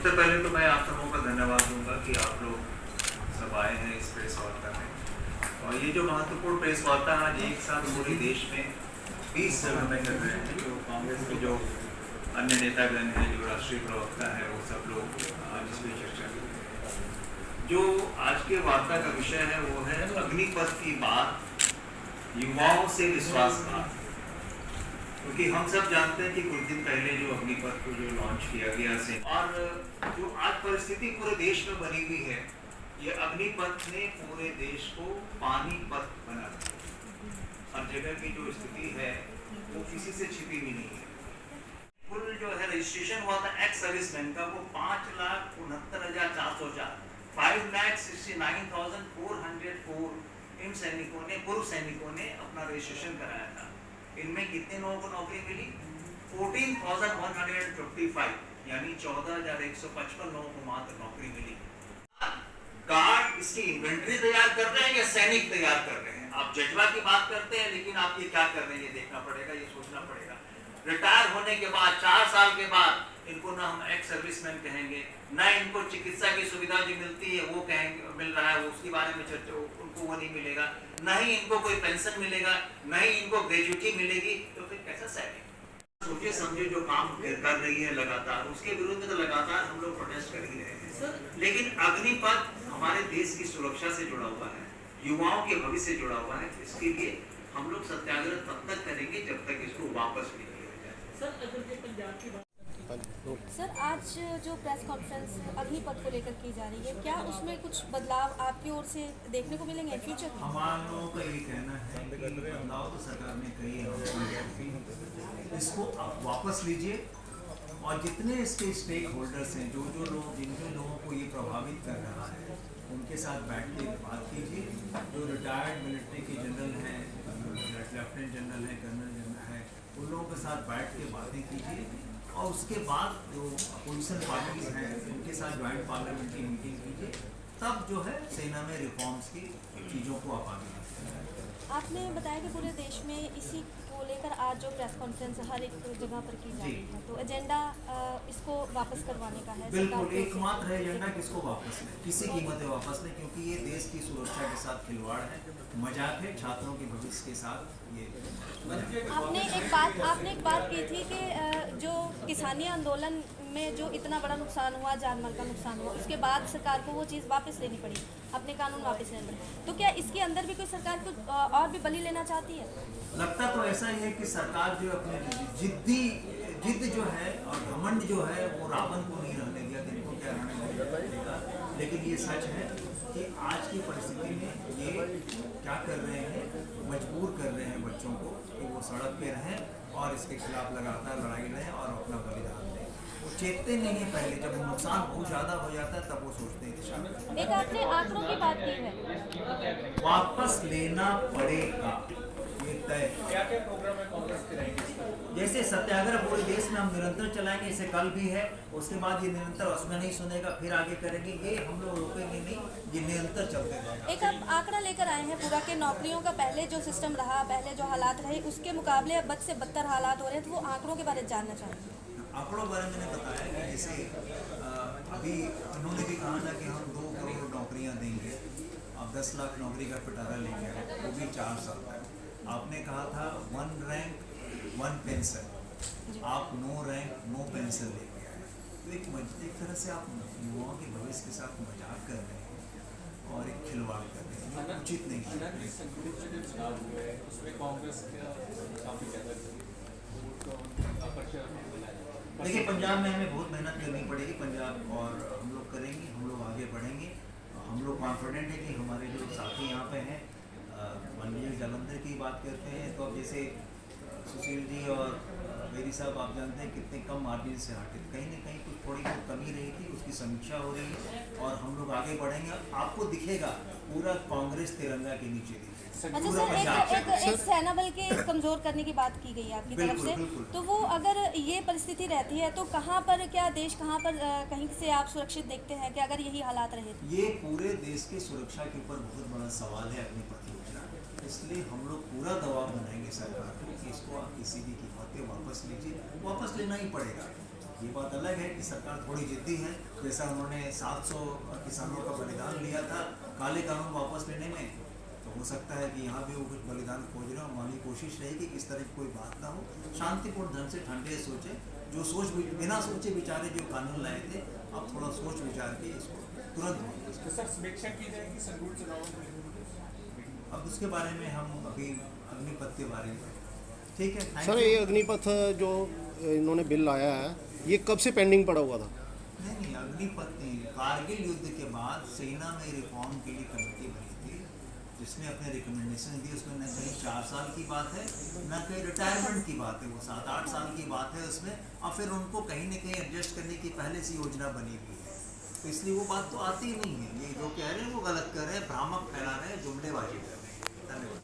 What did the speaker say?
सबसे पहले तो मैं आप सबों का धन्यवाद दूंगा कि आप लोग सब आए हैं इस प्रेस वार्ता में। और ये जो महत्वपूर्ण प्रेस वार्ता आज एक साथ पूरे देश में 20 जगह में कर रहे हैं, जो कांग्रेस के जो अन्य नेतागण हैं, जो राष्ट्रीय प्रवक्ता है, वो सब लोग आज इस पर चर्चा कर रहे हैं। जो आज के वार्ता का विषय है वो है अग्निपथ की बात, युवाओं से विश्वासघात। क्योंकि हम सब जानते हैं कि कुछ दिन पहले जो अग्निपथ को जो लॉन्च किया गया से और जो आज परिस्थिति पूरे देश में बनी हुई है, ये अग्निपथ ने पूरे देश को पानीपत बना दिया। हर जगह की जो स्थिति है वो किसी से छिपी भी नहीं है। कुल जो है रजिस्ट्रेशन हुआ था एक्स सर्विसमैन का, वो 5,69,404 5,69,404 इन सैनिकों ने, पूर्व सैनिकों ने अपना रजिस्ट्रेशन कराया था। इनमें कितने लोगों को नौकरी मिली? 14,155, यानी 14,155 लोगों को मात्र नौकरी मिली। कार्ड इसकी इन्वेंट्री तैयार कर रहे हैं या सैनिक तैयार कर रहे हैं? आप जज्बा की बात करते हैं, लेकिन आप ये क्या कर रहे हैं ये देखना पड़ेगा, ये सोचना पड़ेगा। रिटायर होने के बाद 4 साल के बाद इनको ना हम एक्स सर्विसमैन कहेंगे, ना इनको चिकित्सा की सुविधा जो मिलती है वो कहेंगे, मिल रहा है उसके बारे में चर्चा, उनको वो नहीं मिलेगा, ना ही इनको कोई पेंशन मिलेगा, ना ही इनको ग्रेजुटी मिलेगी। तो फिर कैसा सैनिक? सोचिए समझे जो काम कर रही है लगातार, उसके विरुद्ध तो लगातार हम लोग प्रोटेस्ट कर ही रहे हैं। लेकिन अग्निपथ हमारे देश की सुरक्षा से जुड़ा हुआ है, युवाओं के भविष्य से जुड़ा हुआ है। इसके लिए हम लोग सत्याग्रह तब तक करेंगे जब तक इसको वापस नहीं किया जाए। सर, आज जो प्रेस कॉन्फ्रेंस अग्निपथ को लेकर की जा रही है, क्या उसमें कुछ बदलाव आपकी ओर से देखने को मिलेंगे फ्यूचर में? हमारे लोगों का ये कहना है कि बदलाव तो सरकार ने कही है, इसको आप वापस लीजिए और जितने इसके स्टेक होल्डर्स हैं, जो लोग, जिन लोगों को ये प्रभावित कर रहा है, उनके साथ बैठ के बात कीजिए। जो रिटायर्ड मिलिट्री के जनरल हैं, लेफ्टिनेंट जनरल हैं, कर्नल जनरल हैं, उन लोगों के साथ बैठ के बातें कीजिए। और उसके बाद जो अपोजिशन पार्टीज हैं उनके साथ ज्वाइंट पार्लियामेंट्री मीटिंग कीजिए। तब जो है सेना में रिफॉर्म्स की चीज़ों को आप आगे। आपने बताया कि पूरे देश में इसी को लेकर आज जो प्रेस कॉन्फ्रेंस हर एक जगह पर की जा रही है, तो एजेंडा इसको वापस करवाने का है। बिल्कुल एकमात्र एजेंडा किसको वापस लें, किसी कीमत वापस लें, क्योंकि ये देश की सुरक्षा के साथ खिलवाड़ है, मजाक है, छात्रों के भविष्य के साथ ये। आपने एक बात की थी कि जो किसानी आंदोलन में जो इतना बड़ा नुकसान हुआ, जानमाल का नुकसान हुआ, उसके बाद सरकार को वो चीज़ वापस लेनी पड़ी, अपने कानून वापस लेने पड़े। तो क्या इसके अंदर भी कोई सरकार को और भी बलि लेना चाहती है? लगता तो ऐसा ही है कि सरकार जो अपने जिद जो है और घमंड जो है वो रावण को नहीं रहने दिया, इनको क्या रहने देगा। लेकिन ये सच है कि आज की परिस्थिति में ये क्या कर रहे हैं, मजबूर कर रहे हैं बच्चों को कि वो सड़क पे रहें और इसके खिलाफ लगातार लड़ाई लें और अपना बलिदान दें। वो चेतते नहीं है, पहले जब नुकसान बहुत ज़्यादा हो जाता है तब वो सोचते हैं। एक आपने आंकड़ों की बात की है, वापस लेना पड़ेगा, ये तय। क्या क्या प्रोग्राम है कांग्रेस के रहेंगे? जैसे सत्याग्रह पूरे देश में हम निरंतर चलाएंगे, इसे कल भी है, उसके बाद ये निरंतर उसमें नहीं सुनेगा, फिर आगे करेंगे, ये हम लोग रोकेंगे नहीं, ये निरंतर चलते रहेगा। एक आप आंकड़ा लेकर आए हैं पूरा के नौकरियों का पहले जो सिस्टम रहा, पहले जो हालात रहे, उसके मुकाबले अब बद से बदतर हालात हो रहे हैं, तो वो आंकड़ों के बारे में जानना चाहेंगे। आंकड़ों बारे में मैंने बताया कि जैसे अभी उन्होंने भी कहा था कि हम 2 करोड़ नौकरियां देंगे, अब 10 लाख नौकरी का पिटारा लेके आए, वो भी 4 साल तक। आपने कहा था 1 रैंक 1 पेंशन, आप 9 रैंक 9 पेंशन लेके आए। तो एक तरह से आप युवाओं के भविष्य के साथ मजाक कर रहे हैं और एक खिलवाड़ कर रहे हैं, ये उचित नहीं है। देखिए, पंजाब में हमें बहुत मेहनत करनी पड़ेगी, पंजाब, और हम लोग करेंगे, हम लोग आगे बढ़ेंगे। हम लोग कॉन्फिडेंट है कि हमारे जो साथी यहाँ पे हैं, मंडी जालंधर की बात करते हैं, तो अब जैसे सुशील जी और मेरी साहब, आप जानते हैं कितने कम मार्जिन से हटे, कहीं ना कहीं कुछ थोड़ी बहुत कमी रही थी, उसकी समीक्षा हो रही है और हम लोग आगे बढ़ेंगे। आपको दिखेगा पूरा कांग्रेस तिरंगा के नीचे दिखेगा। अच्छा सर, एक सेना बल के कमजोर करने की बात की गई आपकी तरफ से, तो वो अगर ये परिस्थिति रहती है तो कहाँ पर, क्या देश कहाँ पर कहीं से आप सुरक्षित देखते हैं कि अगर यही हालात रहे? ये पूरे देश की सुरक्षा के ऊपर बहुत बड़ा सवाल है अग्निपथ योजना, इसलिए हम लोग पूरा दबाव बनाएंगे सरकार को कि इसको आप किसी भी कीमत पे वापस लीजिए, वापस लेना ही पड़ेगा। ये बात अलग है कि सरकार थोड़ी जिद्दी है, जैसा उन्होंने 700 किसानों का बलिदान लिया था काले कानून वापस लेने में, तो हो सकता है कि यहाँ भी वो कुछ बलिदान खोज रहे हो। हमारी कोशिश रहेगी कि इस तरह की कोई बात ना हो, शांतिपूर्ण ढंग से ठंडे सोचे, जो सोच बिना सोचे विचारे जो कानून लाए थे, अब थोड़ा सोच विचार के इसको तुरंत तो सर समीक्षा की जाएगी संगरूर चुनाव में। अब उसके बारे में हम अभी अग्निपथ के बारे में, ठीक है। Thank sir you. ये अग्निपथ जो इन्होंने बिल लाया है, ये कब से पेंडिंग पड़ा हुआ था? नहीं, अग्निपथ नहीं, कारगिल युद्ध के बाद सेना में रिफॉर्म के लिए कमेटी बनी थी, जिसने अपने रिकमेंडेशन दी। उसमें न कहीं 4 साल की बात है, न कहीं रिटायरमेंट की बात है, वो 7-8 साल की बात है उसमें। और फिर उनको कहीं न कहीं एडजस्ट करने की पहले से योजना बनी हुई है, तो इसलिए वो बात तो आती ही नहीं है। ये जो कह रहे हैं वो गलत कर रहे हैं, भ्रामक फैला रहे हैं, जुमलेबाजी कर रहे हैं।